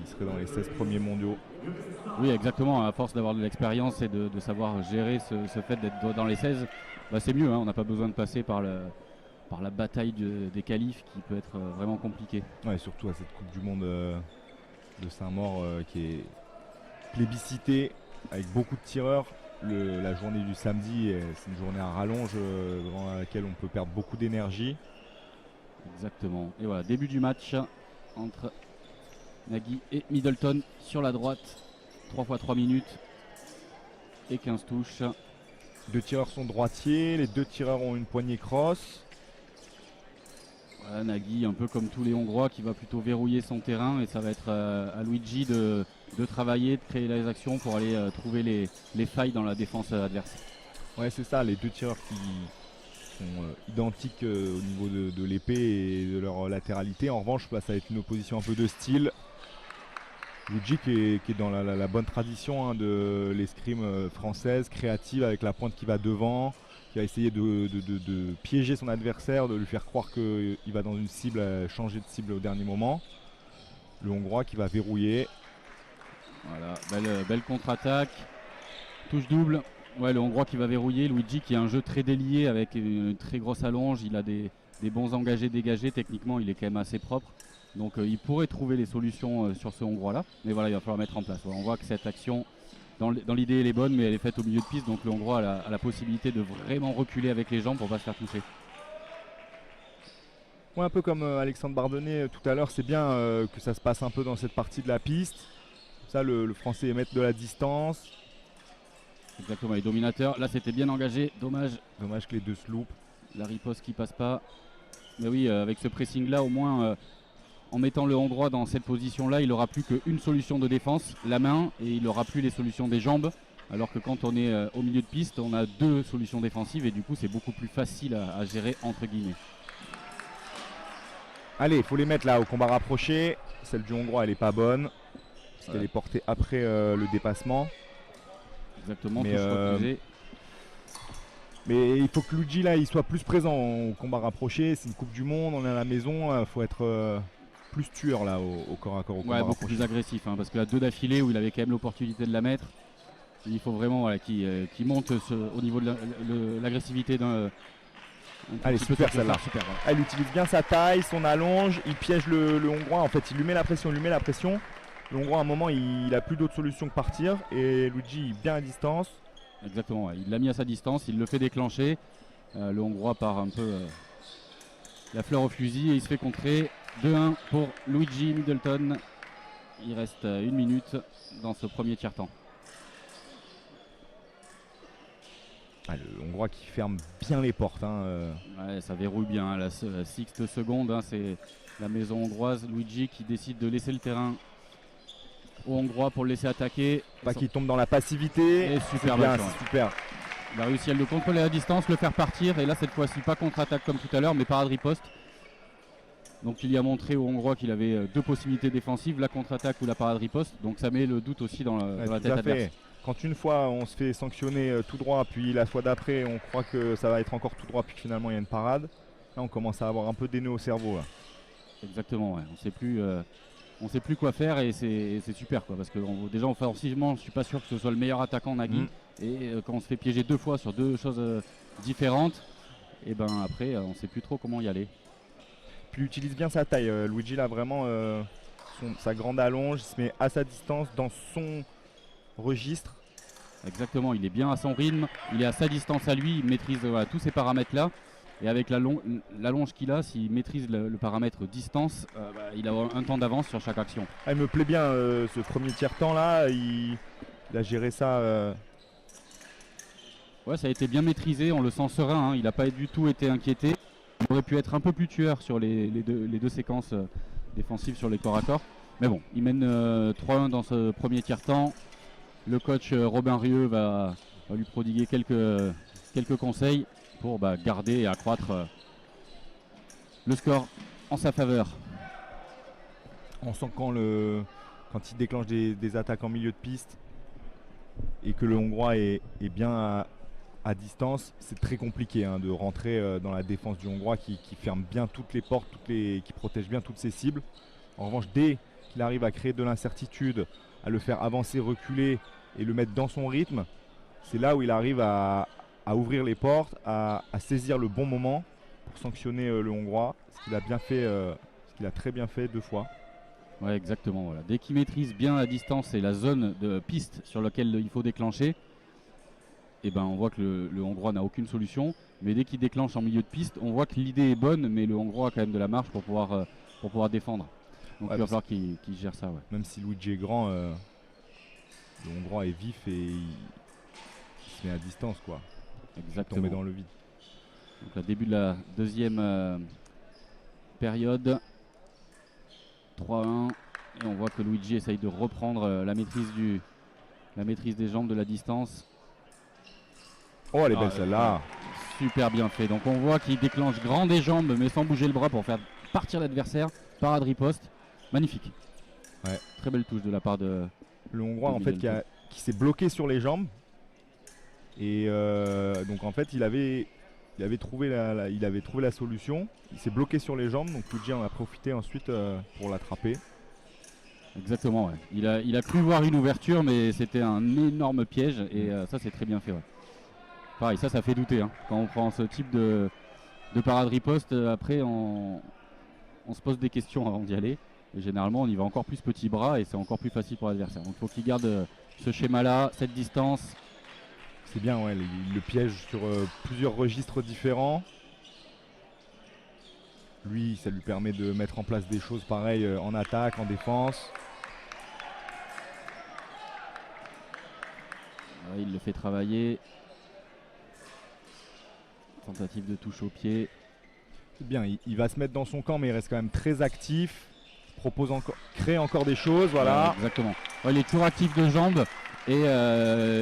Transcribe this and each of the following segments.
il serait dans les 16 premiers mondiaux. Oui, exactement. À force d'avoir de l'expérience et de savoir gérer ce fait d'être dans les 16, bah, c'est mieux. Hein, on n'a pas besoin de passer par la bataille des qualifs qui peut être vraiment compliquée. Ouais, surtout à cette Coupe du Monde de Saint-Maur qui est plébiscitée avec beaucoup de tireurs. La journée du samedi, c'est une journée à rallonge dans laquelle on peut perdre beaucoup d'énergie. Exactement. Et voilà, début du match entre Nagy et Middleton sur la droite. 3 fois 3 minutes et 15 touches. 2 tireurs sont droitiers, les 2 tireurs ont une poignée cross. Voilà, Nagy, un peu comme tous les Hongrois, qui va plutôt verrouiller son terrain, et ça va être à Luigi de travailler, de créer les actions pour aller trouver les failles dans la défense adverse. Ouais, c'est ça, les 2 tireurs qui sont identiques au niveau de l'épée et de leur latéralité. En revanche, bah, ça va être une opposition un peu de style. Luigi qui est dans la bonne tradition hein, de l'escrime française, créative, avec la pointe qui va devant, qui va essayer de piéger son adversaire, de lui faire croire qu'il va dans une cible, changer de cible au dernier moment. Le Hongrois qui va verrouiller. Voilà, belle contre-attaque, touche double. Ouais, le Hongrois qui va verrouiller, Luigi qui a un jeu très délié avec une très grosse allonge, il a des bons engagés dégagés, techniquement il est quand même assez propre. Donc il pourrait trouver les solutions sur ce Hongrois là, mais voilà, il va falloir mettre en place. Ouais, on voit que cette action, dans l'idée elle est bonne, mais elle est faite au milieu de piste, donc le Hongrois a la possibilité de vraiment reculer avec les jambes pour pas se faire toucher. Ouais, un peu comme Alexandre Bardonnay tout à l'heure, c'est bien que ça se passe un peu dans cette partie de la piste. Ça, le Français est maître de la distance. Exactement, les dominateurs, là c'était bien engagé, dommage. Dommage que les deux se loupent. La riposte qui passe pas. Mais oui, avec ce pressing là, au moins... en mettant le Hongrois dans cette position-là, il n'aura plus qu'une solution de défense, la main, et il n'aura plus les solutions des jambes. Alors que quand on est au milieu de piste, on a 2 solutions défensives et du coup c'est beaucoup plus facile à gérer entre guillemets. Allez, il faut les mettre là au combat rapproché. Celle du Hongrois, elle est pas bonne. Parce qu'elle est portée après le dépassement. Exactement, mais il faut que Luigi là, il soit plus présent au combat rapproché. C'est une Coupe du Monde, on est à la maison, il faut être... plus tueur là au corps à corps. Ouais, beaucoup plus agressif hein, parce que là 2 d'affilée où il avait quand même l'opportunité de la mettre. Il faut vraiment voilà, qu'il monte au niveau de l'agressivité d'un. Allez, super celle-là. Elle utilise bien sa taille, son allonge, il piège le Hongrois. En fait, il lui met la pression, Le Hongrois, à un moment, il a plus d'autre solution que partir. Et Luigi est bien à distance. Exactement, ouais. Il l'a mis à sa distance, il le fait déclencher. Le Hongrois part un peu la fleur au fusil et il se fait contrer. 2-1 pour Luigi Middleton. Il reste 1 minute dans ce premier tiers-temps. Ah, le Hongrois qui ferme bien les portes. Hein. Ouais, ça verrouille bien. Hein, la sixte seconde, hein, c'est la maison hongroise. Luigi qui décide de laisser le terrain aux Hongrois pour le laisser attaquer. Pas qu'il tombe dans la passivité. Super bien, bien, super. Il a réussi à le contrôler à la distance, le faire partir. Et là, cette fois-ci, pas contre-attaque comme tout à l'heure, mais parade riposte. Donc il y a montré aux Hongrois qu'il avait 2 possibilités défensives, la contre-attaque ou la parade riposte. Donc ça met le doute aussi dans la tête adverse. Quand une fois on se fait sanctionner tout droit, puis la fois d'après on croit que ça va être encore tout droit, puis finalement il y a une parade, là on commence à avoir un peu des nœuds au cerveau. Là. Exactement, ouais. On sait plus quoi faire et c'est super quoi, parce que déjà offensivement je suis pas sûr que ce soit le meilleur attaquant Nagy. Et quand on se fait piéger 2 fois sur 2 choses différentes, et ben après on sait plus trop comment y aller. Puis il utilise bien sa taille, Luigi là vraiment sa grande allonge, il se met à sa distance dans son registre. Exactement, il est bien à son rythme, il est à sa distance à lui, il maîtrise tous ces paramètres là. Et avec l'allonge qu'il a, s'il maîtrise le paramètre distance, il a un temps d'avance sur chaque action. Ah, il me plaît bien ce premier tiers-temps là, il a géré ça. Ouais, ça a été bien maîtrisé, on le sent serein, hein, il n'a pas du tout été inquiété. Il aurait pu être un peu plus tueur sur les deux séquences défensives sur les corps à corps. Mais bon, il mène 3-1 dans ce premier tiers-temps. Le coach Robin Rieu va lui prodiguer quelques conseils pour garder et accroître le score en sa faveur. On sent quand il déclenche des attaques en milieu de piste et que le Hongrois est bien à distance, c'est très compliqué de rentrer dans la défense du Hongrois qui ferme bien toutes les portes, qui protège bien toutes ses cibles. En revanche, dès qu'il arrive à créer de l'incertitude, à le faire avancer, reculer et le mettre dans son rythme, c'est là où il arrive à ouvrir les portes, à saisir le bon moment pour sanctionner le Hongrois, ce qu'il a bien fait, ce qu'il a très bien fait 2 fois. Ouais, exactement. Voilà. Dès qu'il maîtrise bien la distance et la zone de piste sur laquelle il faut déclencher, et ben on voit que le Hongrois n'a aucune solution. Mais dès qu'il déclenche en milieu de piste, on voit que l'idée est bonne, mais le Hongrois a quand même de la marge pour pouvoir défendre. Donc il va falloir qu'il gère ça. Ouais. Même si Luigi est grand, le Hongrois est vif et il se met à distance, quoi. Exactement. Tomber dans le vide. Donc le début de la deuxième période. 3-1. Et on voit que Luigi essaye de reprendre la maîtrise des jambes, de la distance. Oh, elle est belle celle-là. Super bien fait. Donc on voit qu'il déclenche grand des jambes mais sans bouger le bras pour faire partir l'adversaire. Parade riposte. Magnifique. Ouais. Très belle touche de la part de le Hongrois en fait qui s'est bloqué sur les jambes. Et donc en fait il avait trouvé la solution. Il s'est bloqué sur les jambes. Donc Luigi en a profité ensuite pour l'attraper. Exactement, ouais. Il a cru voir une ouverture mais c'était un énorme piège. Et ça c'est très bien fait. Ouais. Pareil, ça fait douter. Hein. Quand on prend ce type de parade riposte, après on se pose des questions avant d'y aller. Et généralement on y va encore plus petit bras et c'est encore plus facile pour l'adversaire. Donc il faut qu'il garde ce schéma-là, cette distance. C'est bien, ouais, il le piège sur plusieurs registres différents. Lui, ça lui permet de mettre en place des choses pareilles en attaque, en défense. Ouais, il le fait travailler. Tentative de touche au pied. C'est bien, il va se mettre dans son camp, mais il reste quand même très actif. Crée encore des choses, voilà. Exactement. Ouais, il est toujours actif de jambes et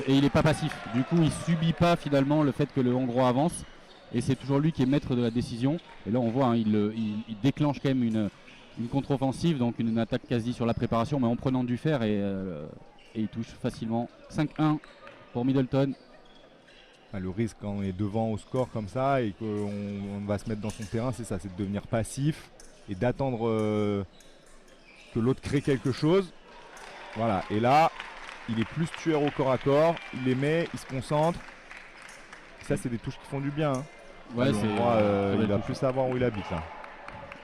il n'est pas passif. Du coup, il subit pas finalement le fait que le Hongrois avance. Et c'est toujours lui qui est maître de la décision. Et là, on voit, hein, il déclenche quand même une contre-offensive, donc une attaque quasi sur la préparation, mais en prenant du fer et il touche facilement. 5-1 pour Middleton. Le risque quand on est devant au score comme ça et qu'on va se mettre dans son terrain, c'est ça, c'est de devenir passif et d'attendre que l'autre crée quelque chose. Voilà, et là, il est plus tueur au corps à corps, il les met, il se concentre. Et ça, c'est des touches qui font du bien. Hein. Ouais, il va plus savoir où il habite là.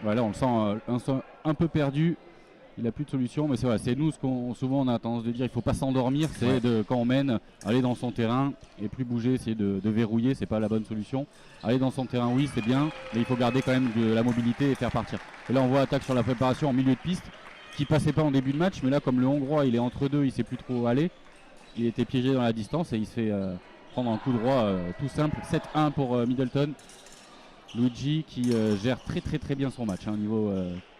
Voilà, on le sent un peu perdu. Il n'a plus de solution, mais c'est vrai, c'est nous souvent on a tendance de dire il ne faut pas s'endormir, c'est quand on mène, aller dans son terrain et plus bouger, essayer de verrouiller, c'est pas la bonne solution. Aller dans son terrain, oui, c'est bien, mais il faut garder quand même de la mobilité et faire partir. Et là on voit attaque sur la préparation en milieu de piste, qui passait pas en début de match, mais là comme le Hongrois il est entre deux, il sait plus trop où aller, il était piégé dans la distance et il se fait prendre un coup droit tout simple. 7-1 pour Middleton. Luigi qui gère très bien son match, hein, au niveau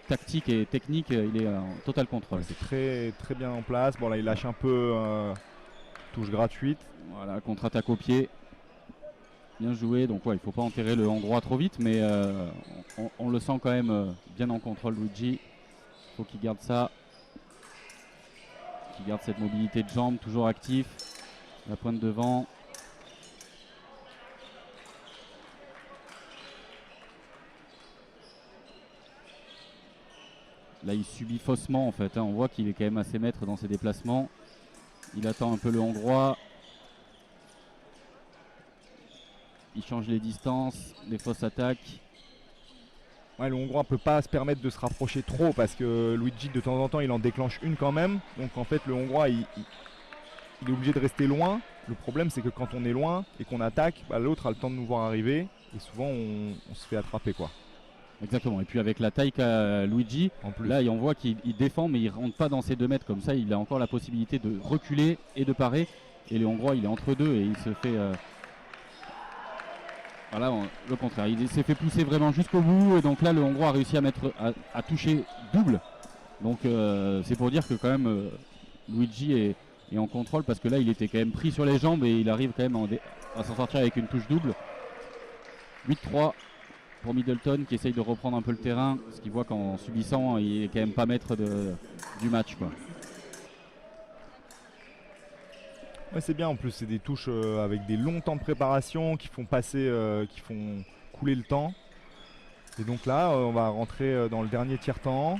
tactique et technique, il est en total contrôle. C'est très bien en place. Bon là il lâche un peu touche gratuite. Voilà, contre-attaque au pied. Bien joué, donc ouais, il ne faut pas enterrer le Hongrois trop vite, mais on le sent quand même bien en contrôle Luigi. Il faut qu'il garde ça. Qu'il garde cette mobilité de jambes, toujours actif. La pointe devant. Là il subit faussement en fait, hein. On voit qu'il est quand même assez maître dans ses déplacements. Il attend un peu le Hongrois. Il change les distances, les fausses attaques. Ouais, le Hongrois peut pas se permettre de se rapprocher trop parce que Luigi de temps en temps il en déclenche une quand même. Donc en fait le Hongrois il est obligé de rester loin. Le problème c'est que quand on est loin et qu'on attaque, l'autre a le temps de nous voir arriver et souvent on se fait attraper quoi. Exactement, et puis avec la taille qu'a Luigi, là on voit qu'il défend mais il rentre pas dans ses 2 mètres, comme ça il a encore la possibilité de reculer et de parer. Et le Hongrois il est entre deux et il se fait voilà, le contraire, il s'est fait pousser vraiment jusqu'au bout et donc là le Hongrois a réussi à toucher double. Donc c'est pour dire que quand même Luigi est en contrôle parce que là il était quand même pris sur les jambes et il arrive quand même à s'en sortir avec une touche double. 8-3 pour Middleton qui essaye de reprendre un peu le terrain, parce qu'il voit qu'en subissant il est quand même pas maître du match quoi. Ouais, c'est bien en plus, c'est des touches avec des longs temps de préparation qui font passer, qui font couler le temps. Et donc là on va rentrer dans le dernier tiers-temps.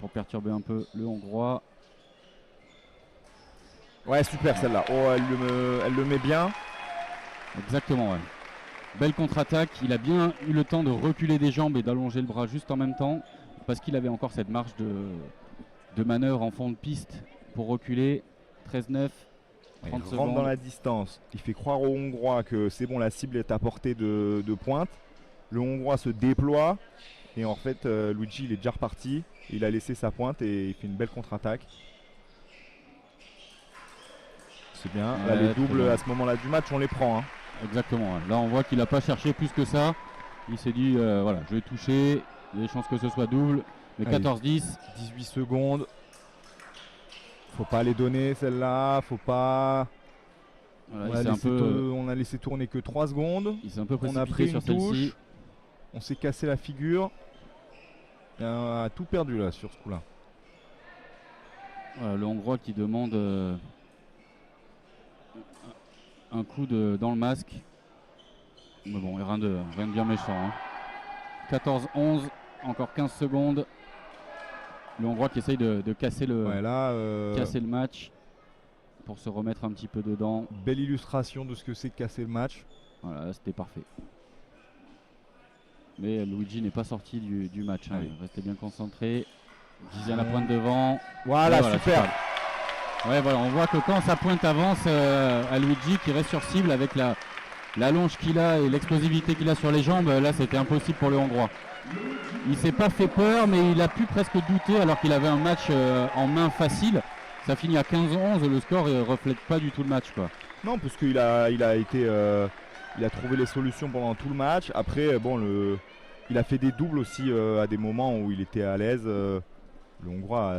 pour perturber un peu le Hongrois. Ouais, super celle-là. Oh, elle le met bien. Exactement, ouais. Belle contre-attaque. Il a bien eu le temps de reculer des jambes et d'allonger le bras juste en même temps, parce qu'il avait encore cette marge de manœuvre en fond de piste pour reculer. 13-9. 30 Il rentre dans secondes. la distance. Il fait croire aux Hongrois que c'est bon, la cible est à portée de pointe. Le Hongrois se déploie. Et en fait, Luigi, il est déjà reparti. Il a laissé sa pointe et il fait une belle contre-attaque. C'est bien. Là, Ouais, les doubles bien. à ce moment-là du match, on les prend. Hein. Exactement. Ouais. Là, on voit qu'il n'a pas cherché plus que ça. Il s'est dit, voilà, je vais toucher. Il y a des chances que ce soit double. Mais Allez. 14-10. 18 secondes. Faut pas les donner celle-là. Faut pas. Voilà, On a laissé tourner que 3 secondes. il s'est un peu On a précipité pris sur une celle-ci. touche. On s'est cassé la figure. Il a tout perdu là sur ce coup-là. Voilà, le Hongrois qui demande un coup dans le masque. Mais bon, rien de bien méchant. Hein. 14-11, encore 15 secondes. Le Hongrois qui essaye de casser Ouais, là, casser le match pour se remettre un petit peu dedans. belle illustration de ce que c'est que casser le match. Voilà, c'était parfait. Mais Luigi n'est pas sorti du match. Hein. Allez. Il restait bien concentré. Gizia à la pointe devant. Voilà, Et super. Ouais, voilà, on voit que quand sa pointe avance à Luigi qui reste sur cible avec la longe qu'il a et l'explosivité qu'il a sur les jambes, là c'était impossible pour le Hongrois. Il s'est pas fait peur, mais il a pu presque douter alors qu'il avait un match en main facile. Ça finit à 15-11, le score ne reflète pas du tout le match, quoi. Non, parce qu'il a trouvé les solutions pendant tout le match. Après, bon, il a fait des doubles aussi à des moments où il était à l'aise. Le Hongrois,